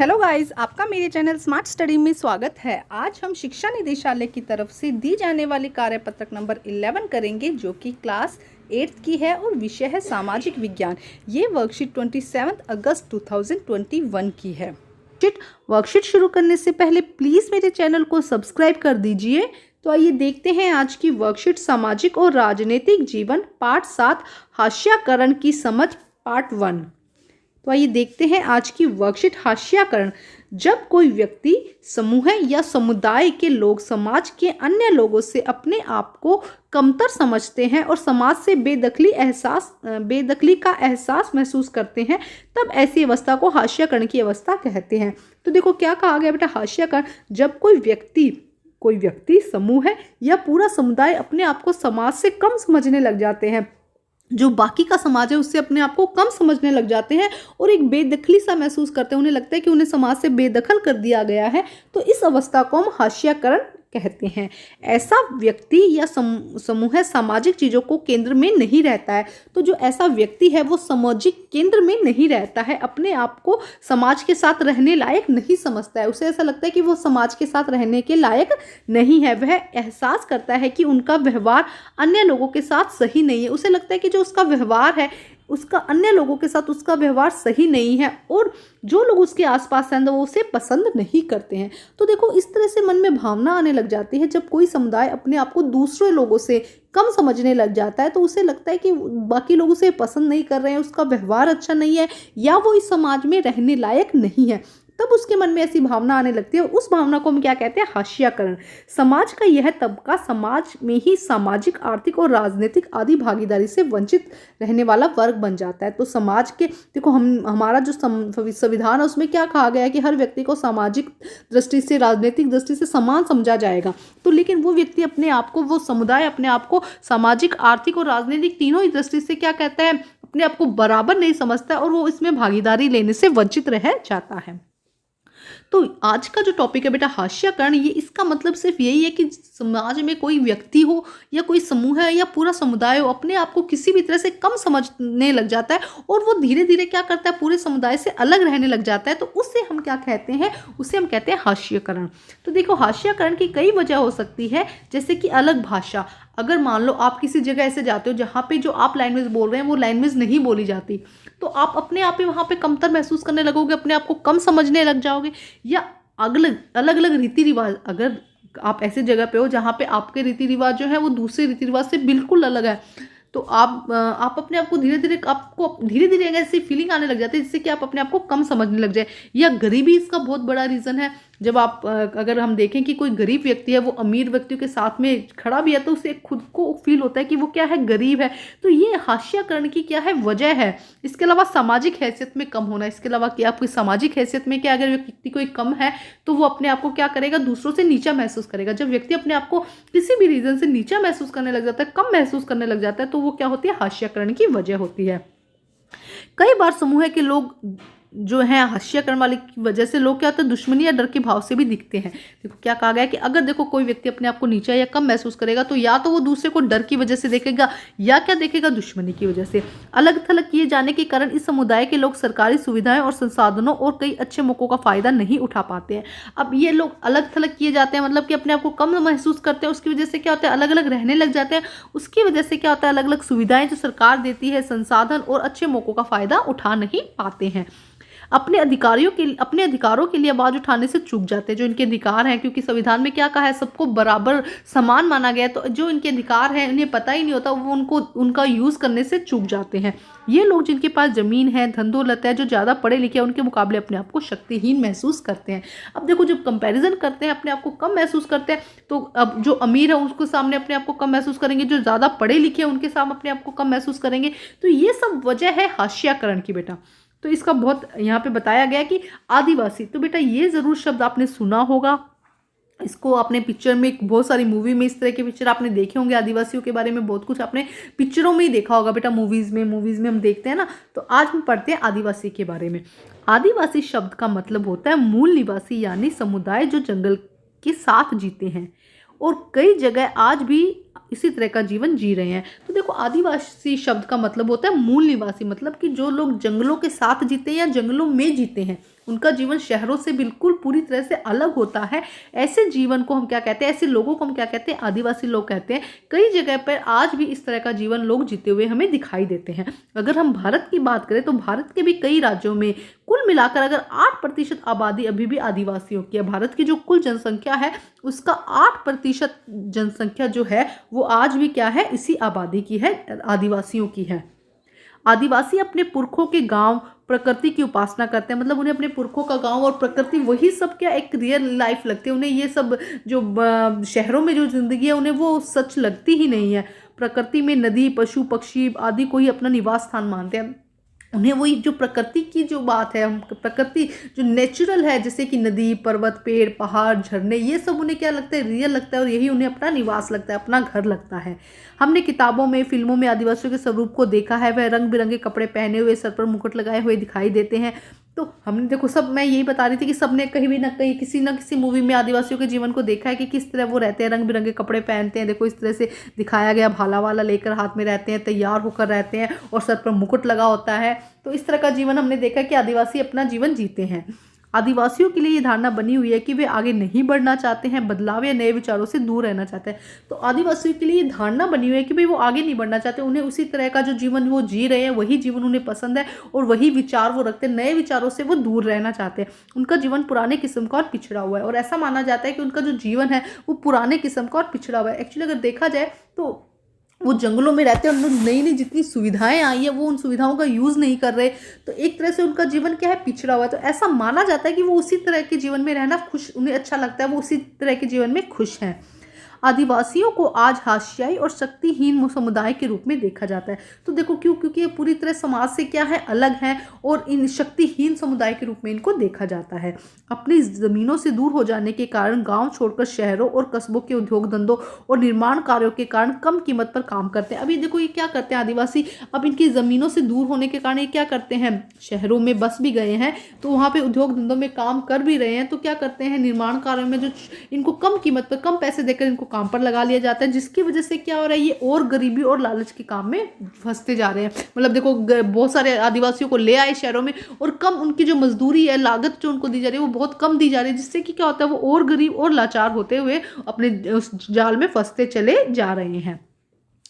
Hello guys, आपका मेरे channel smart study में स्वागत है। आज हम शिक्षा निदेशालय की तरफ से दी जाने वाली कार्यपत्रक नंबर 11 करेंगे, जो कि क्लास 8th की है और विषय है सामाजिक विज्ञान। ये वर्कशीट 27 अगस्त 2021 की है। वर्कशीट शुरू करने से पहले प्लीज़ मेरे चैनल को सब्सक्राइब कर दीजिए। तो आइए देखते हैं आज की वर्कशीट। सामाजिक और राजनीतिक जीवन पार्ट 7 हास्याकरण की समझ पार्ट 1। तो आइए देखते हैं आज की वर्कशीट। हास्याकरण: जब कोई व्यक्ति, समूह या समुदाय के लोग समाज के अन्य लोगों से अपने आप को कमतर समझते हैं और समाज से बेदखली का एहसास महसूस करते हैं, तब ऐसी अवस्था को हास्याकरण की अवस्था कहते हैं। तो देखो क्या कहा गया बेटा, हास्याकरण: जब कोई व्यक्ति, समूह या पूरा समुदाय अपने आप को समाज से कम समझने लग जाते हैं, जो बाकी का समाज है उससे अपने आप को कम समझने लग जाते हैं और एक बेदखली सा महसूस करते हैं, उन्हें लगता है कि उन्हें समाज से बेदखल कर दिया गया है, तो इस अवस्था को हम हास्याकरण कहते हैं। ऐसा व्यक्ति या समूह सामाजिक चीज़ों को केंद्र में नहीं रहता है। तो जो ऐसा व्यक्ति है वो सामाजिक केंद्र में नहीं रहता है, अपने आप को समाज के साथ रहने लायक नहीं समझता है, उसे ऐसा लगता है कि वो समाज के साथ रहने के लायक नहीं है। वह एहसास करता है कि उनका व्यवहार अन्य लोगों के साथ सही नहीं है, उसे लगता है कि जो उसका व्यवहार है उसका अन्य लोगों के साथ उसका व्यवहार सही नहीं है और जो लोग उसके आसपास हैं वो उसे पसंद नहीं करते हैं। तो देखो इस तरह से मन में भावना आने लग जाती है। जब कोई समुदाय अपने आप को दूसरे लोगों से कम समझने लग जाता है तो उसे लगता है कि बाकी लोग उसे पसंद नहीं कर रहे हैं, उसका व्यवहार अच्छा नहीं है या वो इस समाज में रहने लायक नहीं है, तब उसके मन में ऐसी भावना आने लगती है। उस भावना को हम क्या कहते हैं, हास्याकरण। समाज का यह तबका समाज में ही सामाजिक, आर्थिक और राजनीतिक आदि भागीदारी से वंचित रहने वाला वर्ग बन जाता है। तो समाज के देखो हमारा जो संविधान है उसमें क्या कहा गया है कि हर व्यक्ति को सामाजिक दृष्टि से, राजनीतिक दृष्टि से समान समझा जाएगा। तो लेकिन वो व्यक्ति अपने आप को, वो समुदाय अपने आप को सामाजिक, आर्थिक और राजनीतिक तीनों ही दृष्टि से क्या कहता है, अपने आप को बराबर नहीं समझता और वो इसमें भागीदारी लेने से वंचित रह जाता है। तो आज का जो टॉपिक है बेटा हास्याकरण, ये इसका मतलब सिर्फ यही है कि समाज में कोई व्यक्ति हो या कोई समूह है या पूरा समुदाय हो, अपने आप को किसी भी तरह से कम समझने लग जाता है और वो धीरे धीरे क्या करता है, पूरे समुदाय से अलग रहने लग जाता है, तो उससे हम क्या कहते हैं, उसे हम कहते हैं हास्याकरण। तो देखो हास्याकरण की कई वजह हो सकती है, जैसे कि अलग भाषा। अगर मान लो आप किसी जगह ऐसे जाते हो जहाँ पे जो आप लैंग्वेज बोल रहे हैं वो लैंग्वेज नहीं बोली जाती, तो आप अपने आप ही वहाँ पे कमतर महसूस करने लगोगे, अपने आप को कम समझने लग जाओगे। या अलग अलग रीति रिवाज, अगर आप ऐसे जगह पे हो जहाँ पे आपके रीति रिवाज जो है वो दूसरे रीति रिवाज से बिल्कुल अलग है, तो आप अपने आप को धीरे धीरे ऐसी फीलिंग आने लग जाती है जिससे कि आप अपने आप को कम समझने लग जाए। या गरीबी इसका बहुत बड़ा रीज़न है। जब आप अगर हम देखें कि कोई गरीब व्यक्ति है वो अमीर व्यक्तियों के साथ में खड़ा भी है तो उसे खुद को फील होता है कि वो क्या है, गरीब है। तो ये हास्याकरण की क्या है, वजह है। इसके अलावा सामाजिक हैसियत में कम होना, इसके अलावा क्या आपकी सामाजिक हैसियत में क्या, अगर व्यक्ति कोई कम है तो वो अपने आप को क्या करेगा, दूसरों से नीचा महसूस करेगा। जब व्यक्ति अपने आप को किसी भी रीज़न से नीचा महसूस करने लग जाता है, कम महसूस करने लग जाता है, तो वो क्या होती है, हास्याकरण की वजह होती है। कई बार समूह के लोग जो है हास्याकरण वाले की वजह से लोग क्या होते हैं, दुश्मनी या डर के भाव से भी दिखते हैं। देखो क्या कहा गया है कि अगर देखो कोई व्यक्ति अपने आप को नीचा या कम महसूस करेगा तो या तो वो दूसरे को डर की वजह से देखेगा या क्या देखेगा, दुश्मनी की वजह से। अलग थलग किए जाने के कारण इस समुदाय के लोग सरकारी सुविधाएं और संसाधनों और कई अच्छे मौकों का फायदा नहीं उठा पाते हैं। अब ये लोग अलग थलग किए जाते हैं, मतलब कि अपने आप को कम महसूस करते हैं, उसकी वजह से क्या होता है, अलग अलग रहने लग जाते हैं। उसकी वजह से क्या होता है, अलग अलग सुविधाएं जो सरकार देती है, संसाधन और अच्छे मौकों का फायदा उठा नहीं पाते हैं। अपने अधिकारों के लिए आवाज उठाने से चूक जाते हैं, जो इनके अधिकार हैं, क्योंकि संविधान में क्या कहा है, सबको बराबर समान माना गया है। तो जो इनके अधिकार हैं उन्हें पता ही नहीं होता, वो उनका यूज करने से चूक जाते हैं। ये लोग जिनके पास जमीन है, धन दौलत है, जो ज़्यादा पढ़े लिखे हैं, उनके मुकाबले अपने आप को शक्तिहीन महसूस करते हैं। अब देखो जब कंपैरिजन करते हैं, अपने आप को कम महसूस करते हैं, तो अब जो अमीर है उसके सामने अपने आप को कम महसूस करेंगे, जो ज़्यादा पढ़े लिखे हैं उनके सामने अपने आप को कम महसूस करेंगे। तो ये सब वजह है हास्याकरण की बेटा। तो इसका बहुत यहाँ पे बताया गया कि आदिवासी, तो बेटा ये ज़रूर शब्द आपने सुना होगा, इसको आपने पिक्चर में, बहुत सारी मूवी में इस तरह के पिक्चर आपने देखे होंगे, आदिवासियों के बारे में बहुत कुछ आपने पिक्चरों में ही देखा होगा बेटा, मूवीज़ में हम देखते हैं ना। तो आज हम पढ़ते हैं आदिवासी के बारे में। आदिवासी शब्द का मतलब होता है मूल निवासी, यानी समुदाय जो जंगल के साथ जीते हैं और कई जगह आज भी इसी तरह का जीवन जी रहे हैं। तो देखो आदिवासी शब्द का मतलब होता है मूल निवासी, मतलब कि जो लोग जंगलों के साथ जीते हैं या जंगलों में जीते हैं, उनका जीवन शहरों से बिल्कुल पूरी तरह से अलग होता है। ऐसे जीवन को हम क्या कहते हैं, ऐसे लोगों को हम क्या कहते हैं, आदिवासी लोग कहते हैं। कई जगह पर आज भी इस तरह का जीवन लोग जीते हुए हमें दिखाई देते हैं। अगर हम भारत की बात करें तो भारत के भी कई राज्यों में कुल मिलाकर अगर 8% आबादी अभी भी आदिवासियों की है। भारत की जो कुल जनसंख्या है उसका 8% जनसंख्या जो है वो आज भी क्या है, इसी आबादी की है, आदिवासियों की है। आदिवासी अपने पुरखों के गांव, प्रकृति की उपासना करते हैं। मतलब उन्हें अपने पुरखों का गांव और प्रकृति वही सब क्या एक रियल लाइफ लगती है उन्हें। ये सब जो शहरों में जो जिंदगी है उन्हें वो सच लगती ही नहीं है। प्रकृति में नदी, पशु, पक्षी आदि को ही अपना निवास स्थान मानते हैं। उन्हें वही जो प्रकृति की जो बात है, प्रकृति जो नेचुरल है, जैसे कि नदी, पर्वत, पेड़, पहाड़, झरने, ये सब उन्हें क्या लगता है, रियल लगता है और यही उन्हें अपना निवास लगता है, अपना घर लगता है। हमने किताबों में, फिल्मों में आदिवासियों के स्वरूप को देखा है। वह रंग बिरंगे कपड़े पहने हुए, सर पर मुकुट लगाए हुए दिखाई देते हैं। तो हमने देखो सब, मैं यही बता रही थी कि सबने कहीं भी ना कहीं किसी ना किसी मूवी में आदिवासियों के जीवन को देखा है कि किस तरह वो रहते हैं, रंग बिरंगे कपड़े पहनते हैं। देखो इस तरह से दिखाया गया, भाला वाला लेकर हाथ में रहते हैं, तैयार होकर रहते हैं और सर पर मुकुट लगा होता है। तो इस तरह का जीवन हमने देखा कि आदिवासी अपना जीवन जीते हैं। आदिवासियों के लिए ये धारणा बनी हुई है कि वे आगे नहीं बढ़ना चाहते हैं, बदलाव या नए विचारों से दूर रहना चाहते हैं। तो आदिवासियों के लिए ये धारणा बनी हुई है कि भाई वो आगे नहीं बढ़ना चाहते, उन्हें उसी तरह का जो जीवन वो जी रहे हैं वही जीवन उन्हें पसंद है और वही विचार वो रखते हैं। नए विचारों से वो दूर रहना चाहते हैं। उनका जीवन पुराने किस्म का और पिछड़ा हुआ है और ऐसा माना जाता है कि उनका जो जीवन है वो पुराने किस्म का और पिछड़ा हुआ है। एक्चुअली अगर देखा जाए तो वो जंगलों में रहते हैं, उन नई नई जितनी सुविधाएं आई है वो उन सुविधाओं का यूज़ नहीं कर रहे। तो एक तरह से उनका जीवन क्या है, पिछड़ा हुआ है। तो ऐसा माना जाता है कि वो उसी तरह के जीवन में रहना खुश, उन्हें अच्छा लगता है, वो उसी तरह के जीवन में खुश हैं। आदिवासियों को आज हाशियाई और शक्तिहीन समुदाय के रूप में देखा जाता है। तो देखो क्यों, क्योंकि ये पूरी तरह समाज से क्या है, अलग है और इन शक्तिहीन समुदाय के रूप में इनको देखा जाता है। अपनी ज़मीनों से दूर हो जाने के कारण गांव छोड़कर शहरों और कस्बों के उद्योग धंधों और निर्माण कार्यों के कारण कम कीमत पर काम करते हैं। अभी देखो ये क्या करते हैं आदिवासी, अब इनकी ज़मीनों से दूर होने के कारण ये क्या करते हैं, शहरों में बस भी गए हैं तो वहाँ पे उद्योग धंधों में काम कर भी रहे हैं। तो क्या करते हैं, निर्माण कार्यों में जो इनको कम कीमत पर, कम पैसे देकर इनको काम पर लगा लिया जाता है, जिसकी वजह से क्या हो रहा है, ये और गरीबी और लालच के काम में फंसते जा रहे हैं। मतलब देखो बहुत सारे आदिवासियों को ले आए शहरों में और कम उनकी जो मजदूरी है, लागत जो उनको दी जा रही है वो बहुत कम दी जा रही है, जिससे कि क्या होता है वो और गरीब और लाचार होते हुए अपने उस जाल में फंसते चले जा रहे हैं।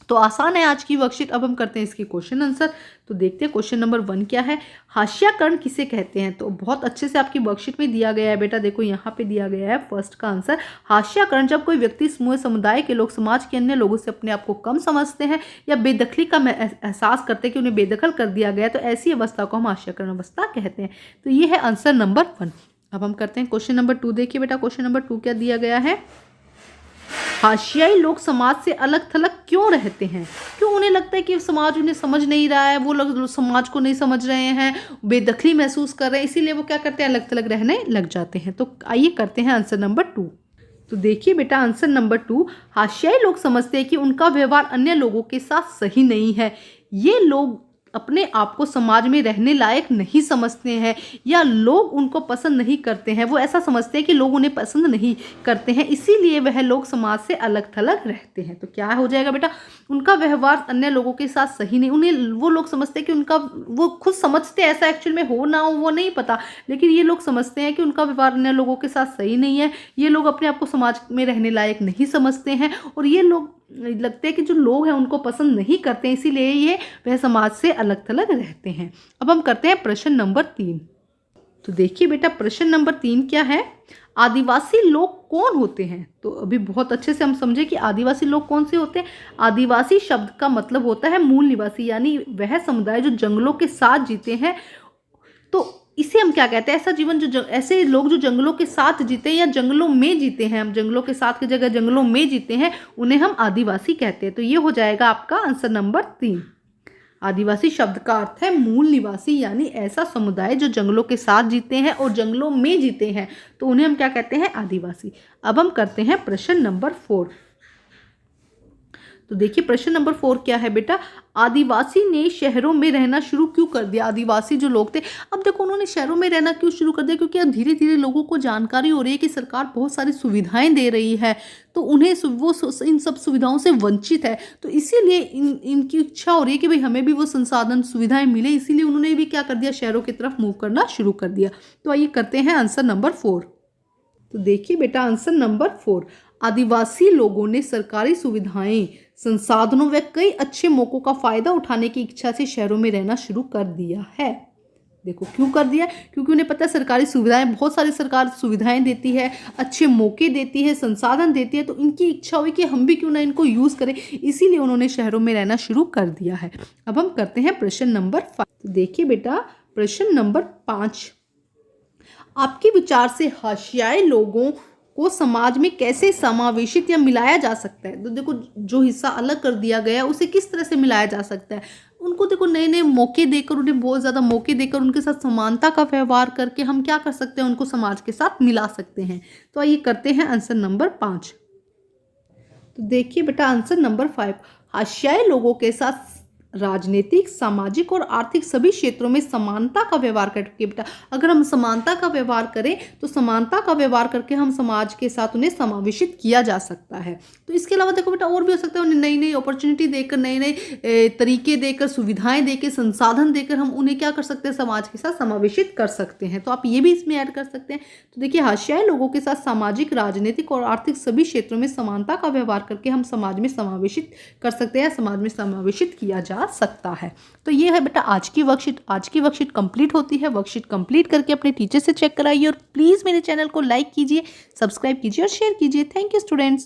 तो आसान है आज की वर्कशीट। अब हम करते हैं इसकी क्वेश्चन आंसर। तो देखते हैं क्वेश्चन नंबर 1 क्या है, हाशियाकरण किसे कहते हैं। तो बहुत अच्छे से आपकी वर्कशीट में दिया गया है बेटा, देखो यहाँ पे दिया गया है फर्स्ट का आंसर। हाशियाकरण जब कोई व्यक्ति, समूह, समुदाय के लोग समाज के अन्य लोगों से अपने आप को कम समझते हैं या बेदखली का एहसास करते हैं कि उन्हें बेदखल कर दिया गया, तो ऐसी अवस्था को हम हाशियाकरण अवस्था कहते हैं। तो ये है आंसर नंबर 1। अब हम करते हैं क्वेश्चन नंबर 2। देखिए बेटा क्वेश्चन नंबर 2 क्या दिया गया है, हाशियाई लोग समाज से अलग थलग क्यों रहते हैं। क्यों उन्हें लगता है कि समाज उन्हें समझ नहीं रहा है, वो लोग समाज को नहीं समझ रहे हैं, बेदखली महसूस कर रहे हैं, इसीलिए वो क्या करते हैं, अलग थलग रहने लग जाते हैं। तो आइए करते हैं आंसर नंबर 2। तो देखिए बेटा आंसर नंबर 2, हाशियाई लोग समझते हैं कि उनका व्यवहार अन्य लोगों के साथ सही नहीं है। ये लोग अपने आप को समाज में रहने लायक नहीं समझते हैं या लोग उनको पसंद नहीं करते हैं। वो ऐसा समझते हैं कि लोग उन्हें पसंद नहीं करते हैं, इसीलिए वह लोग समाज से अलग थलग रहते हैं। तो क्या हो जाएगा बेटा, उनका व्यवहार अन्य लोगों के साथ सही नहीं, उन्हें वो लोग समझते हैं कि उनका, वो खुद समझते हैं, ऐसा एक्चुअल में हो ना हो वो नहीं पता, लेकिन ये लोग समझते हैं कि उनका व्यवहार अन्य लोगों के साथ सही नहीं है। ये लोग अपने आप को समाज में रहने लायक नहीं समझते हैं और ये लोग लगते हैं कि जो लोग हैं उनको पसंद नहीं करते हैं, इसीलिए ये वह समाज से अलग थलग रहते हैं। अब हम करते हैं प्रश्न नंबर 3। तो देखिए बेटा प्रश्न नंबर 3 क्या है, आदिवासी लोग कौन होते हैं। तो अभी बहुत अच्छे से हम समझे कि आदिवासी लोग कौन से होते हैं। आदिवासी शब्द का मतलब होता है मूल निवासी, यानी वह समुदाय जो जंगलों के साथ जीते हैं। तो इसे हम क्या कहते हैं, ऐसा जीवन जो ऐसे लोग जो जंगलों के साथ जीते हैं या जंगलों में जीते हैं, हम जंगलों के साथ की जगह जंगलों में जीते हैं, उन्हें हम आदिवासी कहते हैं। तो ये हो जाएगा आपका आंसर नंबर 3। आदिवासी शब्द का अर्थ है मूल निवासी, यानी ऐसा समुदाय जो जंगलों के साथ जीते हैं और जंगलों में जीते हैं, तो उन्हें हम क्या कहते हैं, आदिवासी। अब हम करते हैं प्रश्न नंबर 4। तो देखिए प्रश्न नंबर 4 क्या है बेटा, आदिवासी ने शहरों में रहना शुरू क्यों कर दिया। आदिवासी जो लोग थे, अब देखो उन्होंने शहरों में रहना क्यों शुरू कर दिया, क्योंकि अब धीरे धीरे लोगों को जानकारी हो रही है कि सरकार बहुत सारी सुविधाएं दे रही है, तो उन्हें इन सब सुविधाओं से वंचित है, तो इसीलिए इनकी इच्छा हो रही है कि भाई हमें भी वो संसाधन सुविधाएं मिले, इसीलिए उन्होंने भी क्या कर दिया, शहरों की तरफ मूव करना शुरू कर दिया। तो आइए करते हैं आंसर नंबर 4। तो देखिए बेटा आंसर नंबर 4, आदिवासी लोगों ने सरकारी सुविधाएं, संसाधनों व कई अच्छे मौकों का फायदा उठाने की इच्छा से शहरों में रहना शुरू कर दिया है। देखो क्यों कर दिया, क्योंकि उन्हें पता है सरकारी सुविधाएं, बहुत सारी सरकार सुविधाएं देती है, अच्छे मौके देती है, संसाधन देती है, तो इनकी इच्छा हुई कि हम भी क्यों ना इनको यूज़ करें, इसीलिए उन्होंने शहरों में रहना शुरू कर दिया है। अब हम करते हैं प्रश्न नंबर 5। तो देखिए बेटा प्रश्न नंबर 5, आपके विचार से हाशियाई लोगों को समाज में कैसे समावेशित या मिलाया जा सकता है। तो देखो जो हिस्सा अलग कर दिया गया उसे किस तरह से मिलाया जा सकता है, उनको देखो नए नए मौके देकर, उन्हें बहुत ज़्यादा मौके देकर, उनके साथ समानता का व्यवहार करके हम क्या कर सकते हैं, उनको समाज के साथ मिला सकते हैं। तो आइए करते हैं आंसर नंबर 5। तो देखिए बेटा आंसर नंबर 5, हाशियाई लोगों के साथ राजनीतिक, सामाजिक और आर्थिक सभी क्षेत्रों में समानता का व्यवहार करके, बेटा अगर हम समानता का व्यवहार करें तो समानता का व्यवहार करके हम समाज के साथ उन्हें समावेशित किया जा सकता है। तो इसके अलावा देखो बेटा और भी हो सकता है, उन्हें नई नई अपॉर्चुनिटी देकर, नए नए तरीके देकर, सुविधाएं देकर, संसाधन देकर हम उन्हें क्या कर सकते हैं, समाज के साथ समावेशित कर सकते हैं। तो आप ये भी इसमें ऐड कर सकते हैं। तो देखिए हाशियाई लोगों के साथ सामाजिक, राजनीतिक और आर्थिक सभी क्षेत्रों में समानता का व्यवहार करके हम समाज में समावेशित कर सकते हैं, समाज में समावेशित किया जा सकता है। तो ये है बेटा आज की वर्कशीट कंप्लीट होती है। वर्कशीट कंप्लीट करके अपने टीचर से चेक कराइए और प्लीज़ मेरे चैनल को लाइक कीजिए, सब्सक्राइब कीजिए और शेयर कीजिए। Thank you students.